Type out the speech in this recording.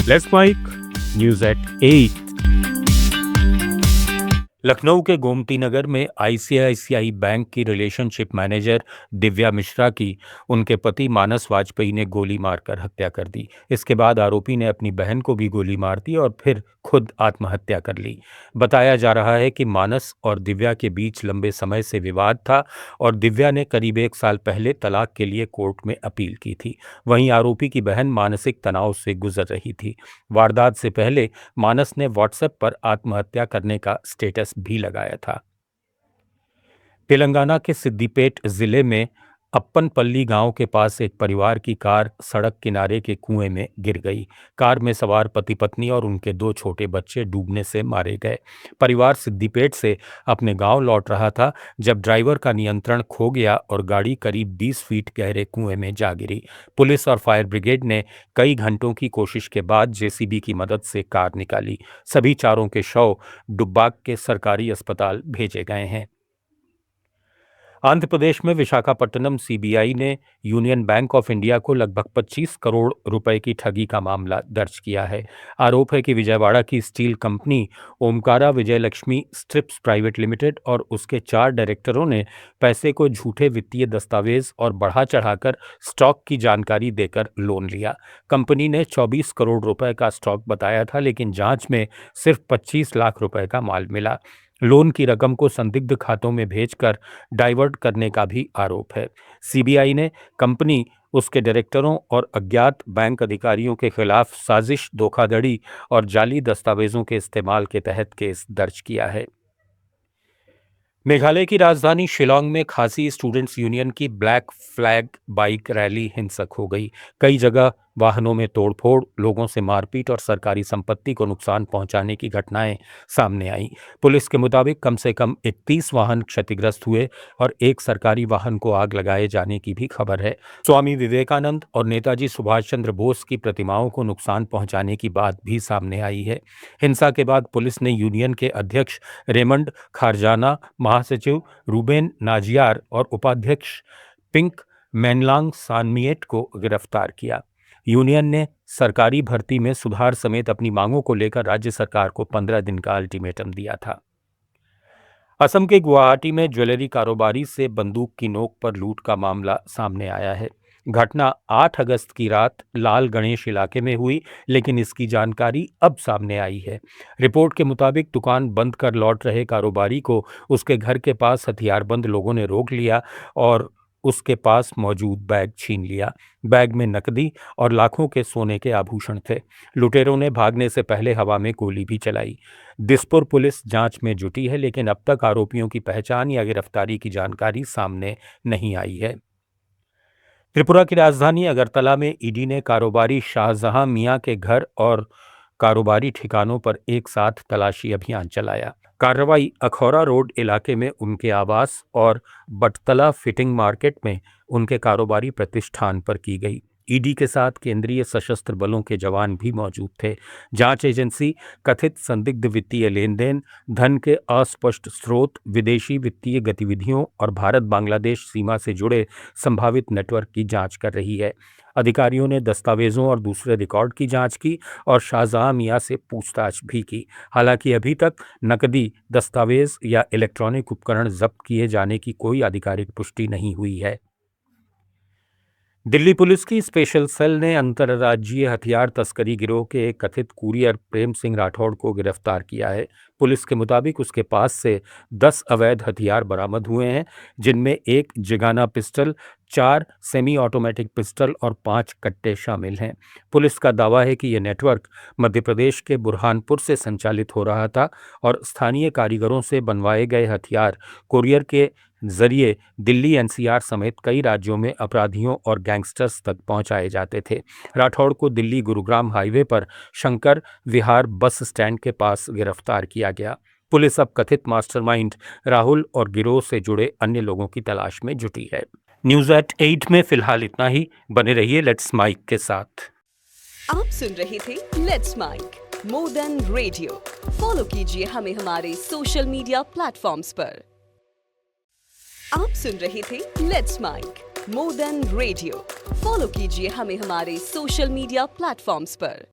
Let's mic news at 8। Lucknow के गोमती नगर में ICICI bank की रिलेशनशिप मैनेजर दिव्या मिश्रा की उनके पति मानस वाजपेयी ने गोली मारकर हत्या कर दी। इसके बाद आरोपी ने अपनी बहन को भी गोली मार दी और फिर खुद आत्महत्या कर ली। बताया जा रहा है कि मानस और दिव्या के बीच लंबे समय से विवाद था और दिव्या ने करीब 1 साल पहले तलाक के लिए कोर्ट में अपील की थी। वहीं आरोपी की बहन मानसिक तनाव से गुजर रही थी। वारदात से पहले मानस ने व्हाट्सएप पर आत्महत्या करने का स्टेटस भी लगाया था। तेलंगाना के सिद्दीपेट जिले में अप्पनपल्ली गांव के पास एक परिवार की कार सड़क किनारे के कुएं में गिर गई। कार में सवार पति पत्नी और उनके 2 छोटे बच्चे डूबने से मारे गए। परिवार सिद्दीपेट से अपने गांव लौट रहा था जब ड्राइवर का नियंत्रण खो गया और गाड़ी करीब 20 फीट गहरे कुएं में जा गिरी। पुलिस और फायर ब्रिगेड ने कई घंटों की कोशिश के बाद जेसीबी की मदद से कार निकाली। सभी चारों के शव डुब्बाक के सरकारी अस्पताल भेजे गए हैं। आंध्र प्रदेश में विशाखापट्टनम सीबीआई ने यूनियन बैंक ऑफ इंडिया को लगभग 25 करोड़ रुपए की ठगी का मामला दर्ज किया है। आरोप है कि विजयवाड़ा की steel company Omkara Vijayalakshmi strips private limited और उसके 4 डायरेक्टरों ने पैसे को झूठे वित्तीय दस्तावेज और बढ़ा चढ़ाकर स्टॉक की जानकारी देकर लोन लिया। कंपनी ने 24 करोड़ रुपए का स्टॉक बताया था, लेकिन जांच में सिर्फ 25 लाख रुपए का माल मिला। लोन की रकम को संदिग्ध खातों में भेजकर डाइवर्ट करने का भी आरोप है। सीबीआई ने कंपनी, उसके डायरेक्टरों और अज्ञात बैंक अधिकारियों के खिलाफ साजिश, धोखाधड़ी और जाली दस्तावेजों के इस्तेमाल के तहत केस दर्ज किया है। मेघालय की राजधानी शिलोंग में खासी स्टूडेंट्स यूनियन की ब्लैक फ्लैग बाइक रैली हिंसक हो गई। कई जगह वाहनों में तोड़फोड़, लोगों से मारपीट और सरकारी संपत्ति को नुकसान पहुंचाने की घटनाएं सामने आईं। पुलिस के मुताबिक कम से कम 31 वाहन क्षतिग्रस्त हुए और एक सरकारी वाहन को आग लगाए जाने की भी खबर है। स्वामी विवेकानंद और नेताजी सुभाष चंद्र बोस की प्रतिमाओं को नुकसान पहुंचाने की बात भी सामने आई है। हिंसा के बाद पुलिस ने यूनियन के अध्यक्ष रेमंड खारजाना, महासचिव रूबेन नाजियार और उपाध्यक्ष पिंक मैनलांग सानमिएट को गिरफ्तार किया। यूनियन ने सरकारी भर्ती में सुधार समेत अपनी मांगों को लेकर राज्य सरकार को 15 दिन का अल्टीमेटम दिया था। असम के गुवाहाटी में ज्वेलरी कारोबारी से बंदूक की नोक पर लूट का मामला सामने आया है। घटना 8 अगस्त की रात लाल गणेश इलाके में हुई, लेकिन इसकी जानकारी अब सामने आई है। रिपोर्ट के मुताबिक दुकान बंद कर लौट रहे कारोबारी को उसके घर के पास हथियारबंद लोगों ने रोक लिया और उसके पास मौजूद बैग छीन लिया। बैग में नकदी और लाखों के सोने के आभूषण थे। लुटेरों ने भागने से पहले हवा में गोली भी चलाई। दिसपुर पुलिस जांच में जुटी है, लेकिन अब तक आरोपियों की पहचान या गिरफ्तारी की जानकारी सामने नहीं आई है। त्रिपुरा की राजधानी अगरतला में ईडी ने कारोबारी शाहजहां मियां के घर और कारोबारी ठिकानों पर एक साथ तलाशी अभियान चलाया। कार्रवाई अखौरा रोड इलाके में उनके आवास और बटतला फिटिंग मार्केट में उनके कारोबारी प्रतिष्ठान पर की गई। ईडी के साथ केंद्रीय सशस्त्र बलों के जवान भी मौजूद थे। जांच एजेंसी कथित संदिग्ध वित्तीय लेन देन, धन के अस्पष्ट स्रोत, विदेशी वित्तीय गतिविधियों और भारत बांग्लादेश सीमा से जुड़े संभावित नेटवर्क की जांच कर रही है। अधिकारियों ने दस्तावेजों और दूसरे रिकॉर्ड की जांच की और शाहजहां मियां से पूछताछ भी की। हालांकि अभी तक नकदी, दस्तावेज या इलेक्ट्रॉनिक उपकरण जब्त किए जाने की कोई आधिकारिक पुष्टि नहीं हुई है। दिल्ली पुलिस की स्पेशल सेल ने अंतर्राज्यीय हथियार तस्करी गिरोह के एक कथित कुरियर प्रेम सिंह राठौड़ को गिरफ्तार किया है। पुलिस के मुताबिक उसके पास से 10 अवैध हथियार बरामद हुए हैं, जिनमें एक Zigana pistol, 4 semi automatic pistol और 5 कट्टे शामिल हैं। पुलिस का दावा है कि यह नेटवर्क मध्य प्रदेश के बुरहानपुर से संचालित हो रहा था और स्थानीय कारीगरों से बनवाए गए हथियार कुरियर के जरिए दिल्ली, एनसीआर समेत कई राज्यों में अपराधियों और गैंगस्टर्स तक पहुंचाए जाते थे। राठौड़ को दिल्ली गुरुग्राम हाईवे पर शंकर विहार बस स्टैंड के पास गिरफ्तार किया गया। पुलिस अब कथित मास्टरमाइंड राहुल और गिरोह से जुड़े अन्य लोगों की तलाश में जुटी है। न्यूज एट 8 में फिलहाल इतना ही। बने रहिए लेट्स माइक के साथ। आप सुन रहे थे let's mic more than radio. Follow कीजिए हमें हमारे सोशल मीडिया प्लेटफॉर्म्स पर। आप सुन रहे थे let's mic more than radio. Follow कीजिए हमें हमारे सोशल मीडिया प्लेटफॉर्म्स पर।